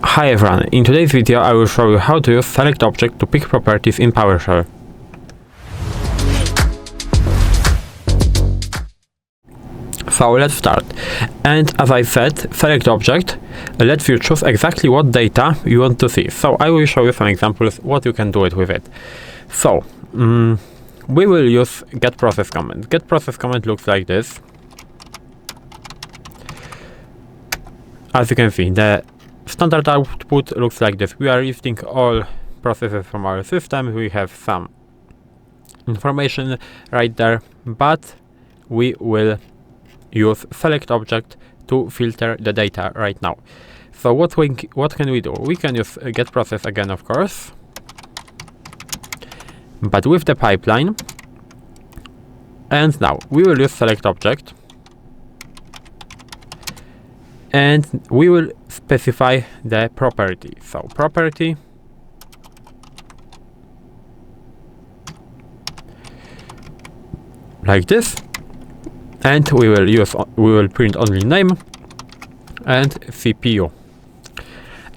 Hi everyone, in today's video I will show you how to use select object to pick properties in PowerShell. So let's start. And as I said, select object lets you choose exactly what data you want to see. So I will show you some examples what you can do it with it. So we will use get-process command. Get-process command looks like this. As you can see, the standard output looks like this. We are listing all processes from our system. We have some information right there, but we will use select object to filter the data right now. So what can we do? We can use get process again, of course, but with the pipeline. And now we will use select object, and we will specify the property. So property like this, and we will print only name and CPU.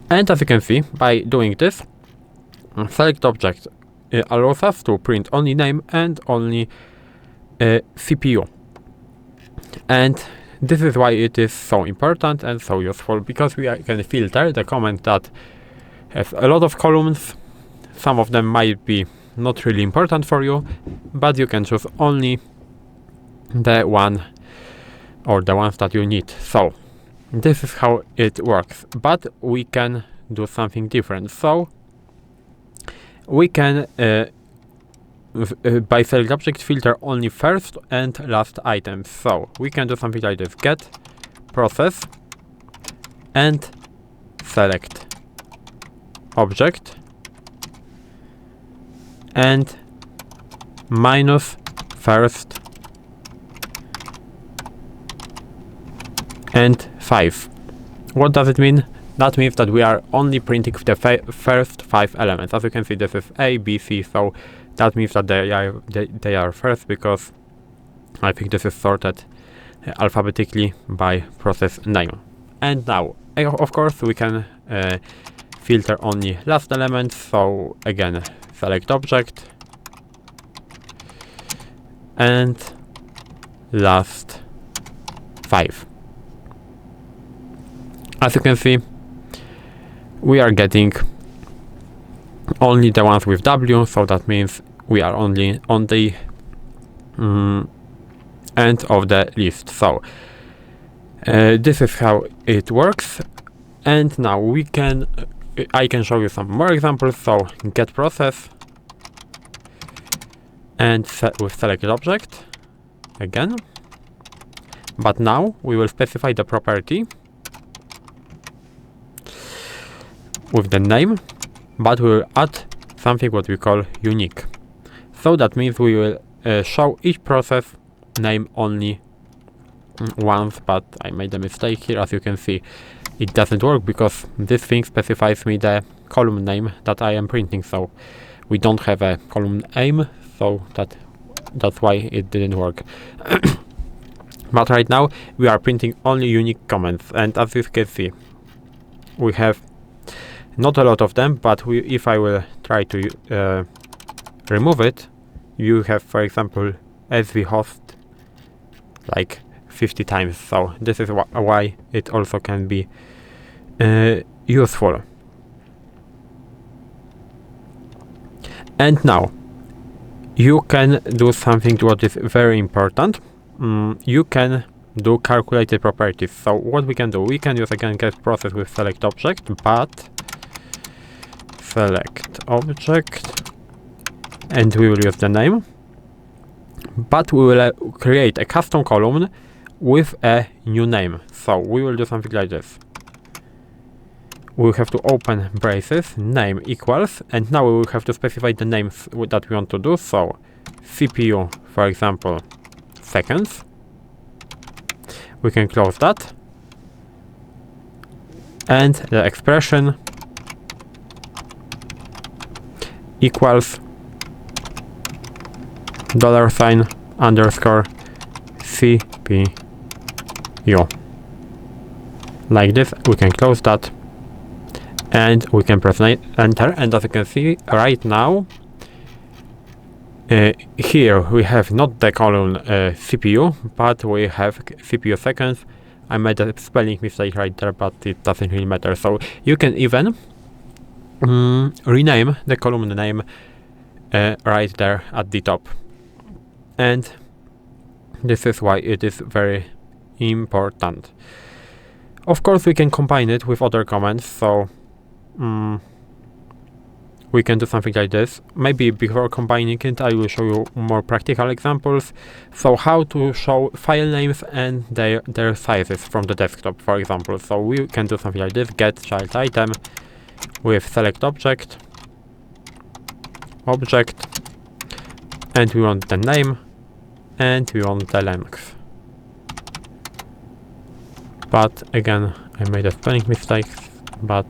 And as you can see, by doing this, select object allows us to print only name and only CPU. And this is why it is so important and so useful, because we can filter the comment that has a lot of columns. Some of them might be not really important for you, but you can choose only the one or the ones that you need. So this is how it works, but we can do something different. So we can by select object filter only first and last items. So we can do something like this: get process and select object and minus first and 5. What does it mean? That means that we are only printing the first 5 elements. As you can see, this is A, B, C, so that means that they are first, because I think this is sorted alphabetically by process name. And now, of course, we can filter only last elements. So again, select object and last 5. As you can see, we are getting only the ones with W, so that means we are only on the end of the list. So this is how it works. And now I can show you some more examples. So get process and with selected object again, but now we will specify the property with the name, but we will add something what we call unique. So that means we will show each process name only once, but I made a mistake here. As you can see, it doesn't work because this thing specifies me the column name that I am printing. So we don't have a column name, so that's why it didn't work. But right now we are printing only unique comments, and as you can see, we have not a lot of them, but if I will try to remove it, you have, for example, SV host like 50 times. So this is why it also can be useful. And now you can do something what is very important. You can do calculated properties. So what we can do, we can use again get process with select object, but select object, and we will use the name, but we will create a custom column with a new name. So we will do something like this. We will have to open braces, name equals, and now we will have to specify the names that we want to do. So CPU, for example, seconds. We can close that, and the expression equals $_ CPU. Like this, we can close that, and we can press enter, and as you can see right now, here we have not the column CPU, but we have CPU seconds. I made a spelling mistake right there, but it doesn't really matter. So you can even rename the column name right there at the top, and this is why it is very important. Of course, we can combine it with other commands, so we can do something like this. Maybe before combining it, I will show you more practical examples. So how to show file names and their sizes from the desktop, for example. So we can do something like this: get child item with select object, and we want the name, and we want the length. But again, I made a spelling mistake, but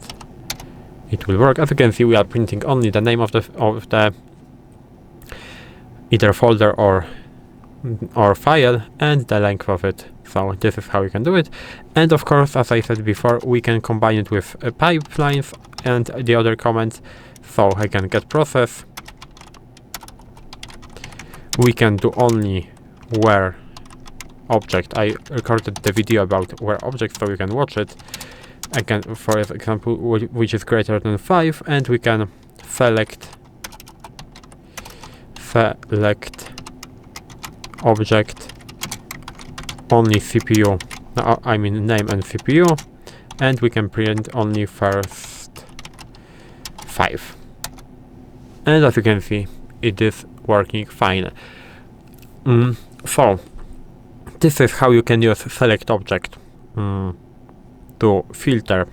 it will work. As you can see, we are printing only the name of the either folder or file and the length of it. So this is how you can do it. And of course, as I said before, we can combine it with pipelines and the other commands. So I can get process. We can do only where object. I recorded the video about where object, so you can watch it. I can, for example, which is greater than 5, and we can select object only CPU, I mean name and CPU, and we can print only first 5. And as you can see, it is working fine. So this is how you can use select object to filter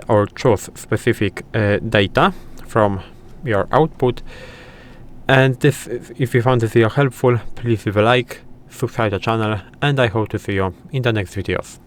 or choose specific data from your output. And this, if you found this video helpful, please leave a like, subscribe to the channel, and I hope to see you in the next videos.